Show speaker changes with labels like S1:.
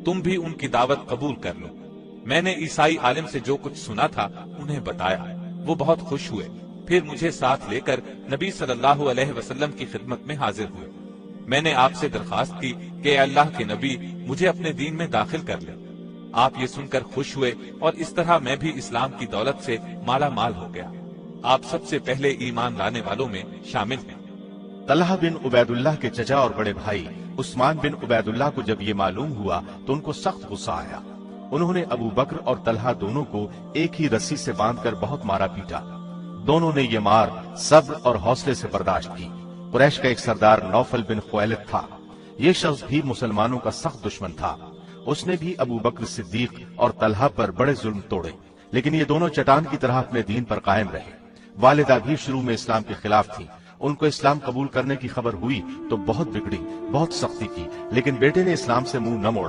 S1: तुम भी उनकी दावत कबूल कर लो। मैंने ईसाई आलिम से जो कुछ सुना था उन्हें बताया। वो बहुत खुश हुए। फिर मुझे साथ लेकर नबी सल्लल्लाहु अलैहि वसल्लम की खिदमत में हाजिर हुए। मैंने आपसे दरखास्त की कि अल्लाह के नबी मुझे अपने दीन में दाखिल कर ले। आप ये सुनकर खुश हुए और इस तरह मैं भी इस्लाम की दौलत से माला माल हो गया। आप सबसे पहले ईमान लाने वालों में शामिल हैं।
S2: तलहा बिन उबैदुल्लाह के चचा और बड़े भाई उस्मान बिन उबैदुल्लाह को जब ये मालूम हुआ तो उनको सख्त गुस्सा आया। उन्होंने अबू बकर और तलहा दोनों को एक ही रस्सी से बांधकर बहुत मारा पीटा। दोनों ने ये मार सब्र और हौसले से बर्दाश्त की। कुरैश का एक सरदार नौफल बिन खुवैलिद था। ये शख्स भी मुसलमानों का सख्त दुश्मन था। उसने भी अबू बकर सिद्दीक और तलहा पर बड़े जुल्म तोड़े, लेकिन ये दोनों चट्टान की तरह अपने दीन पर कायम रहे। वालिदा भी शुरू में इस्लाम के खिलाफ थी। उनको इस्लाम कबूल करने की खबर हुई तो बहुत बिगड़ी, बहुत सख्ती की, लेकिन बेटे ने इस्लाम से मुंह न मोड़ा।